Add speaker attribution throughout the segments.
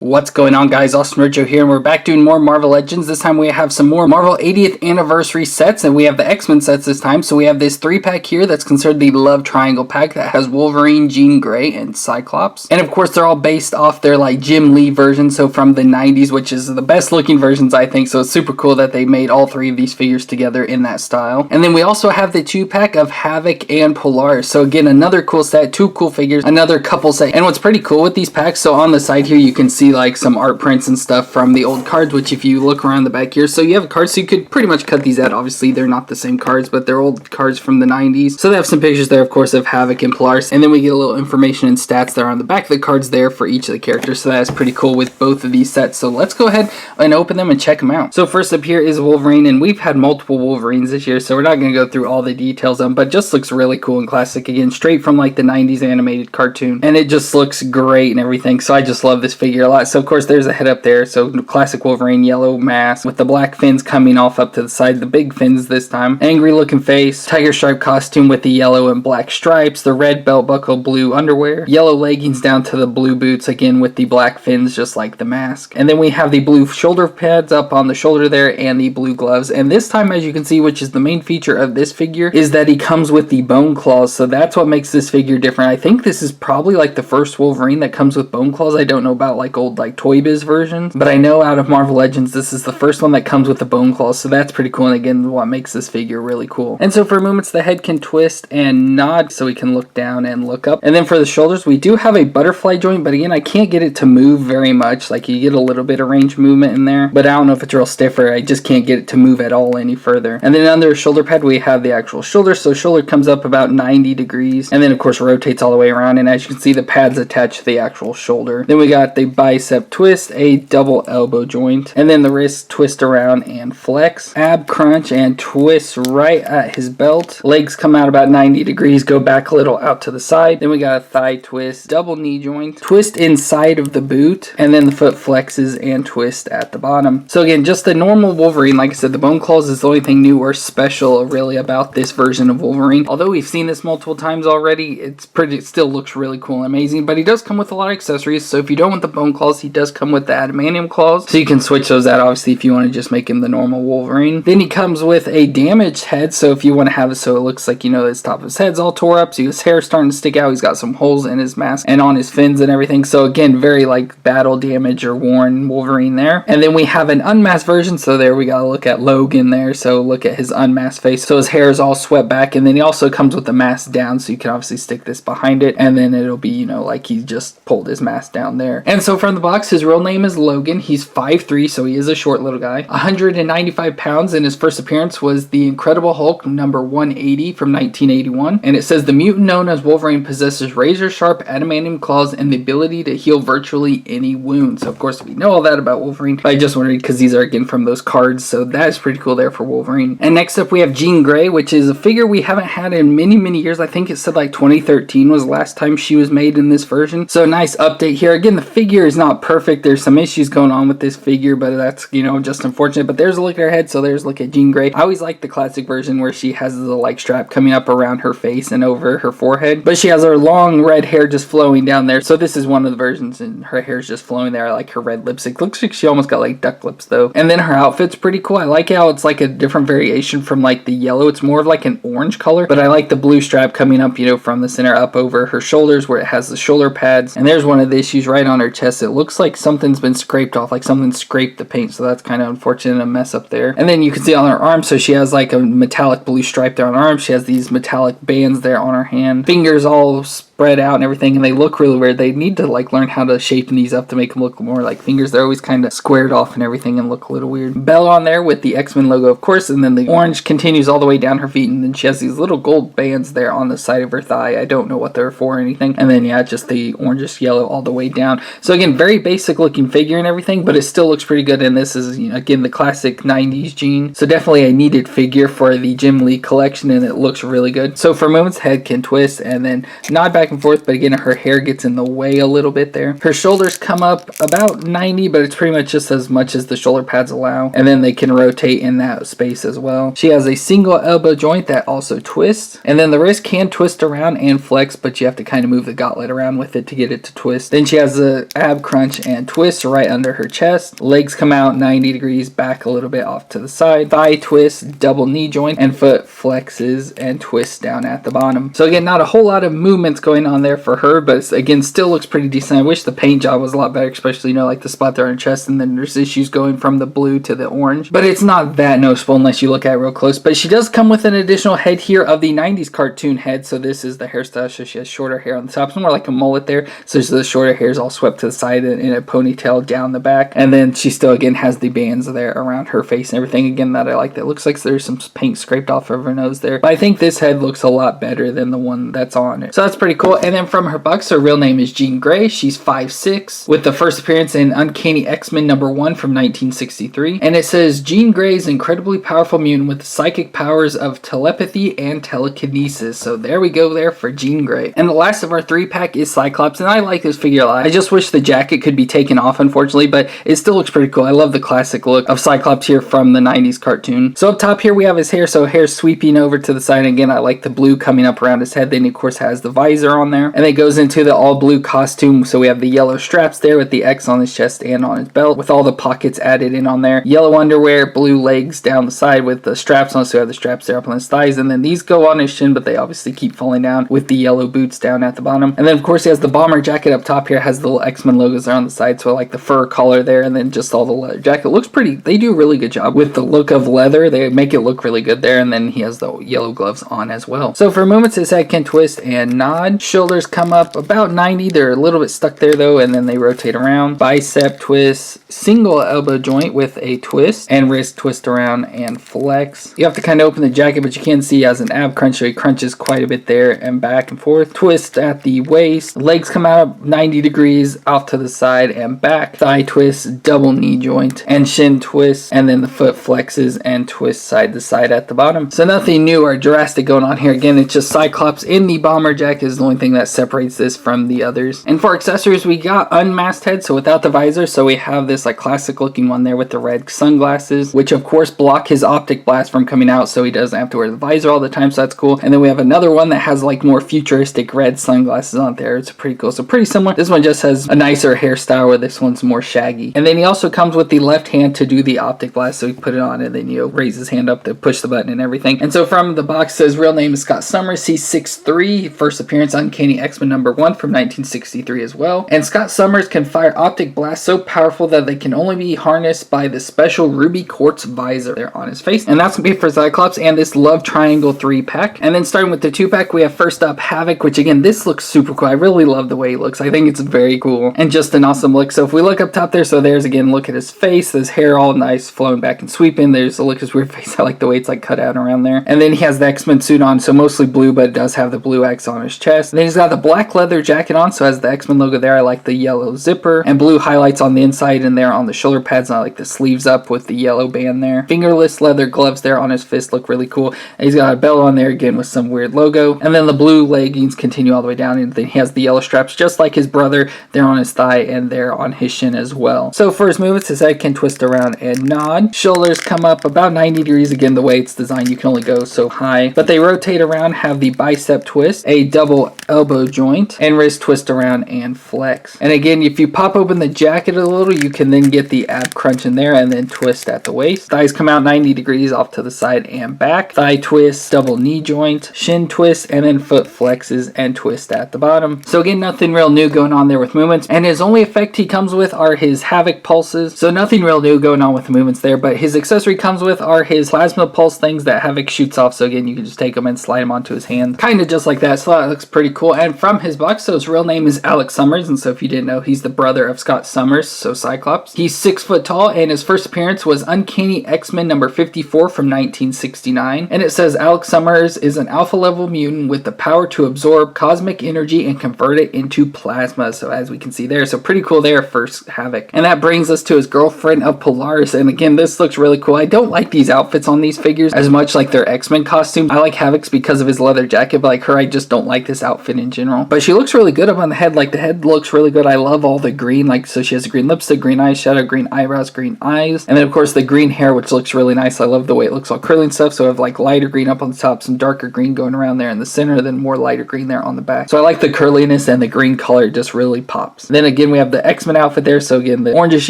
Speaker 1: What's going on, guys? FallenRedZeo here, and we're back doing more Marvel Legends. This time we have some more Marvel 80th anniversary sets, and we have the X-Men sets this time. So we have this 3-pack here that's considered the Love Triangle pack that has Wolverine, Jean Grey, and Cyclops. And of course, they're all based off their like Jim Lee version, so from the 90s, which is the best looking versions, I think. So it's super cool that they made all three of these figures together in that style. And then we also have the 2-pack of Havok and Polaris. So again, another cool set, 2 cool figures, another couple set. And what's pretty cool with these packs, so on the side here, you can see like some art prints and stuff from the old cards, which if you look around the back here, so you have cards, so you could pretty much cut these out. Obviously they're not the same cards, but they're old cards from the 90s. So they have some pictures there, of course, of Havok and Polaris, and then we get a little information and stats there on the back of the cards there for each of the characters. So that's pretty cool with both of these sets. So let's go ahead and open them and check them out. So first up here is Wolverine, and we've had multiple Wolverines this year, so we're not going to go through all the details on them, but just looks really cool and classic, again straight from like the 90s animated cartoon, and it just looks great and everything. So I just love this figure a lot. So of course there's a head up there, so classic Wolverine, yellow mask with the black fins coming off up to the side, the big fins this time, angry looking face, tiger stripe costume with the yellow and black stripes, the red belt buckle, blue underwear, yellow leggings down to the blue boots, again with the black fins just like the mask, and then we have the blue shoulder pads up on the shoulder there and the blue gloves. And this time, as you can see, which is the main feature of this figure, is that he comes with the bone claws, so that's what makes this figure different. I think this is probably like the first Wolverine that comes with bone claws. I don't know about like old like Toy Biz versions, but I know out of Marvel Legends this is the first one that comes with the bone claws, so that's pretty cool, and again what makes this figure really cool. And so for movements, the head can twist and nod so we can look down and look up, and then for the shoulders we do have a butterfly joint, but again I can't get it to move very much. Like you get a little bit of range movement in there, but I don't know if it's real stiff or I just can't get it to move at all any further. And then under shoulder pad we have the actual shoulder, so shoulder comes up about 90 degrees and then of course rotates all the way around, and as you can see the pads attach to the actual shoulder. Then we got the bicep twist, a double elbow joint, and then the wrist twist around and flex, ab crunch and twist right at his belt, legs come out about 90 degrees, go back a little out to the side. Then we got a thigh twist, double knee joint, twist inside of the boot, and then the foot flexes and twist at the bottom. So again, just the normal Wolverine. Like I said, the bone claws is the only thing new or special really about this version of Wolverine. Although we've seen this multiple times already, it still looks really cool and amazing, but he does come with a lot of accessories. So if you don't want the bone claws, he does come with the adamantium claws, so you can switch those out obviously if you want to just make him the normal Wolverine. Then he comes with a damaged head, so if you want to have it so it looks like, you know, his top of his head's all tore up, so his hair's starting to stick out, he's got some holes in his mask and on his fins and everything. So again, very like battle damage or worn Wolverine there. And then we have an unmasked version, so there we gotta look at Logan there, so look at his unmasked face, so his hair is all swept back, and then he also comes with the mask down, so you can obviously stick this behind it and then it'll be, you know, like he just pulled his mask down there. And so from the box, his real name is Logan. He's 5'3", so he is a short little guy, 195 pounds, and his first appearance was the Incredible Hulk number 180 from 1981. And it says the mutant known as Wolverine possesses razor sharp adamantium claws and the ability to heal virtually any wound. So of course we know all that about Wolverine, but I just wondered because these are again from those cards, so that is pretty cool there for Wolverine. And next up we have Jean Grey, which is a figure we haven't had in many years. I think it said like 2013 was the last time she was made in this version, so nice update here. Again, the figure is not perfect, there's some issues going on with this figure, but that's, you know, just unfortunate. But there's a look at her head, so there's a look at Jean Grey. I always like the classic version where she has the like strap coming up around her face and over her forehead, but she has her long red hair just flowing down there. So this is one of the versions and her hair is just flowing there. I like her red lipstick, looks like she almost got like duck lips though. And then her outfit's pretty cool. I like how it's like a different variation from like the yellow, it's more of like an orange color, but I like the blue strap coming up, you know, from the center up over her shoulders where it has the shoulder pads. And there's one of the issues right on her chest, it looks like something's been scraped off, like something scraped the paint, so that's kind of unfortunate, a mess up there. And then you can see on her arm, so she has like a metallic blue stripe there on her arm, she has these metallic bands there on her hand, fingers all spread out and everything, and they look really weird. They need to like learn how to shape these up to make them look more like fingers. They're always kind of squared off and everything and look a little weird. Bell on there with the X-Men logo of course, and then the orange continues all the way down her feet, and then she has these little gold bands there on the side of her thigh. I don't know what they're for or anything. And then yeah, just the orangish yellow all the way down. So again, very basic looking figure and everything, but it still looks pretty good. And this is, you know, again the classic 90s Jean, so definitely a needed figure for the Jim Lee collection, and it looks really good. So for moments, head can twist and then nod back back and forth, but again, her hair gets in the way a little bit there. Her shoulders come up about 90, but it's pretty much just as much as the shoulder pads allow, and then they can rotate in that space as well. She has a single elbow joint that also twists, and then the wrist can twist around and flex, but you have to kind of move the gauntlet around with it to get it to twist. Then she has a ab crunch and twist right under her chest. Legs come out 90 degrees back a little bit off to the side. Thigh twist, double knee joint, and foot flexes and twists down at the bottom. So again, not a whole lot of movements going on there for her, but again, still looks pretty decent. I wish the paint job was a lot better, especially, like the spot there on her chest, and then there's issues going from the blue to the orange. But it's not that noticeable unless you look at it real close. But she does come with an additional head here of the 90s cartoon head. So this is the hairstyle. So she has shorter hair on the top. It's more like a mullet there. So the shorter hair is all swept to the side in a ponytail down the back. And then she still, again, has the bands there around her face and everything. Again, that I like. That looks like there's some paint scraped off of her nose there. But I think this head looks a lot better than the one that's on it. So that's pretty cool. And then from her bucks, her real name is Jean Grey. She's 5'6", with the first appearance in Uncanny X-Men #1 from 1963. And it says, Jean Grey is an incredibly powerful mutant with psychic powers of telepathy and telekinesis. So there we go there for Jean Grey. And the last of our 3-pack is Cyclops. And I like this figure a lot. I just wish the jacket could be taken off, unfortunately, but it still looks pretty cool. I love the classic look of Cyclops here from the 90s cartoon. So up top here we have his hair. So hair sweeping over to the side. And again, I like the blue coming up around his head. Then he, of course, has the visor on there. And it goes into the all blue costume. So we have the yellow straps there with the X on his chest and on his belt, with all the pockets added in on there. Yellow underwear, blue legs down the side with the straps on. So we have the straps there up on his thighs. And then these go on his shin, but they obviously keep falling down with the yellow boots down at the bottom. And then, of course, he has the bomber jacket up top here. Has the little X-Men logos there on the side. So I like the fur collar there. And then just all the leather jacket. Looks pretty. They do a really good job with the look of leather. They make it look really good there. And then he has the yellow gloves on as well. So for movements, his head can twist and nod. Shoulders come up about 90. They're a little bit stuck there though, and then they rotate around. Bicep twist, single elbow joint with a twist, and wrist twist around and flex. You have to kind of open the jacket, but you can see he has an ab crunch, so he crunches quite a bit there and back and forth. Twist at the waist. Legs come out 90 degrees off to the side and back. Thigh twist, double knee joint, and shin twist, and then the foot flexes and twists side to side at the bottom. So nothing new or drastic going on here. Again, it's just Cyclops in the bomber jacket is the only thing that separates this from the others. And for accessories, we got unmasked head, so without the visor. So we have this like classic looking one there with the red sunglasses, which of course block his optic blast from coming out, so he doesn't have to wear the visor all the time. So that's cool. And then we have another one that has like more futuristic red sunglasses on there. It's pretty cool. So pretty similar. This one just has a nicer hairstyle, where this one's more shaggy. And then he also comes with the left hand to do the optic blast. So he put it on and then raise his hand up to push the button and everything. And so from the box, says real name is Scott Summers. He's 6'3", first appearance Uncanny X-Men #1 from 1963 as well. And Scott Summers can fire optic blasts so powerful that they can only be harnessed by the special ruby quartz visor there on his face. And that's gonna be for Cyclops and this Love Triangle 3-pack. And then starting with the 2-pack, we have first up Havok, which again, this looks super cool. I really love the way he looks. I think it's very cool and just an awesome look. So if we look up top there, so there's again, look at his face, his hair all nice flowing back and sweeping. There's a look at his weird face. I like the way it's like cut out around there. And then he has the X-Men suit on, so mostly blue, but it does have the blue X on his chest. And then he's got the black leather jacket on, so has the X-Men logo there. I like the yellow zipper and blue highlights on the inside and there on the shoulder pads. And I like the sleeves up with the yellow band there. Fingerless leather gloves there on his fist look really cool. And he's got a belt on there again with some weird logo. And then the blue leggings continue all the way down, and then he has the yellow straps just like his brother there on his thigh and there on his shin as well. So for his movements, his head can twist around and nod. Shoulders come up about 90 degrees. Again, the way it's designed, you can only go so high, but they rotate around, have the bicep twist, a double elbow joint, and wrist twist around and flex. And again, if you pop open the jacket a little, you can then get the ab crunch in there and then twist at the waist. Thighs come out 90 degrees off to the side and back. Thigh twist, double knee joint, shin twist, and then foot flexes and twist at the bottom. So again, nothing real new going on there with movements. And his only effect he comes with are his Havok pulses. So nothing real new going on with the movements there, but his accessory comes with are his plasma pulse things that Havok shoots off. So again, you can just take them and slide them onto his hand. Kind of just like that. So that looks pretty cool. And from his box, so his real name is Alex Summers. And so if you didn't know, he's the brother of Scott Summers, so Cyclops. He's 6 foot tall, and his first appearance was Uncanny X-Men #54 from 1969. And it says Alex Summers is an alpha level mutant with the power to absorb cosmic energy and convert it into plasma. So as we can see there, so pretty cool there for Havok. And that brings us to his girlfriend of Polaris. And again, this looks really cool. I don't like these outfits on these figures as much like their X-Men costume. I like Havok's because of his leather jacket, but like her, I just don't like this outfit outfit in general. But she looks really good up on the head. Like, the head looks really good. I love all the green. Like, so she has a green lipstick, green eyeshadow, green eyebrows, green eyes. And then, of course, the green hair, which looks really nice. I love the way it looks all curly and stuff. So I have, like, lighter green up on the top, some darker green going around there in the center, then more lighter green there on the back. So I like the curliness, and the green color just really pops. Then, again, we have the X-Men outfit there. So, again, the orangish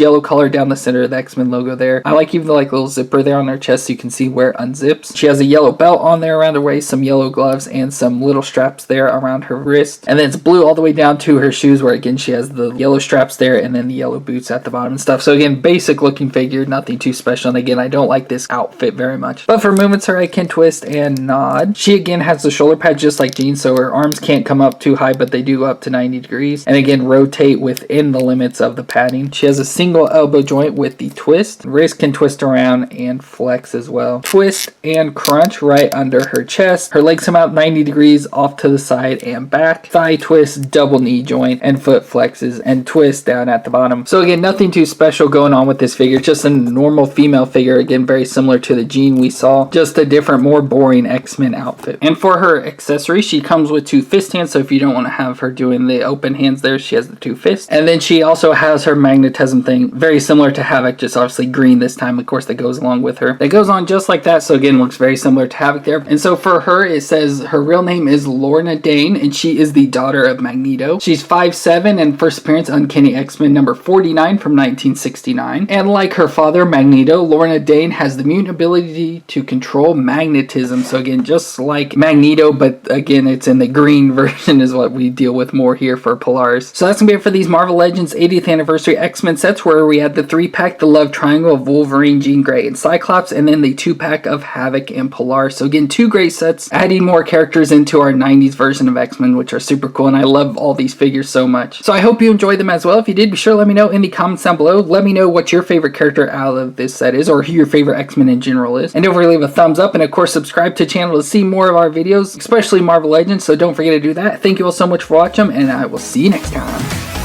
Speaker 1: yellow color down the center of the X-Men logo there. I like even the, like, little zipper there on her chest so you can see where it unzips. She has a yellow belt on there around her waist, some yellow gloves, and some little straps there around her wrist. And then it's blue all the way down to her shoes, where again she has the yellow straps there and then the yellow boots at the bottom and stuff. So again, basic looking figure, nothing too special. And again, I don't like this outfit very much. But for movements, her head can twist and nod. She again has the shoulder pads just like Jean, so her arms can't come up too high, but they do go up to 90 degrees. And again, rotate within the limits of the padding. She has a single elbow joint with the twist. Wrist can twist around and flex as well. Twist and crunch right under her chest. Her legs come out 90 degrees off to the side and back. Thigh twist, double knee joint, and foot flexes and twist down at the bottom. So again, nothing too special going on with this figure. Just a normal female figure. Again, very similar to the Jean we saw. Just a different, more boring X-Men outfit. And for her accessory, she comes with 2 fist hands. So if you don't want to have her doing the open hands there, she has the 2 fists. And then she also has her magnetism thing. Very similar to Havok, just obviously green this time, of course, that goes along with her. That goes on just like that. So again, looks very similar to Havok there. And so for her, it says her real name is Lorna Dane, and she is the daughter of Magneto. She's 5'7" and first appearance Uncanny X-Men number 49 from 1969. And like her father, Magneto, Lorna Dane has the mutant ability to control magnetism. So again, just like Magneto, but again, it's in the green version is what we deal with more here for Polaris. So that's gonna be it for these Marvel Legends 80th Anniversary X-Men sets, where we had the 3-pack, the Love Triangle of Wolverine, Jean Grey, and Cyclops, and then the 2-pack of Havok and Polaris. So again, 2 great sets, adding more characters into our 90s version of X-Men, which are super cool, and I love all these figures so much. So I hope you enjoyed them as well. If you did, be sure to let me know in the comments down below. Let me know what your favorite character out of this set is, or who your favorite X-Men in general is. And don't forget to leave a thumbs up, and of course subscribe to the channel to see more of our videos, especially Marvel Legends, so don't forget to do that. Thank you all so much for watching, and I will see you next time.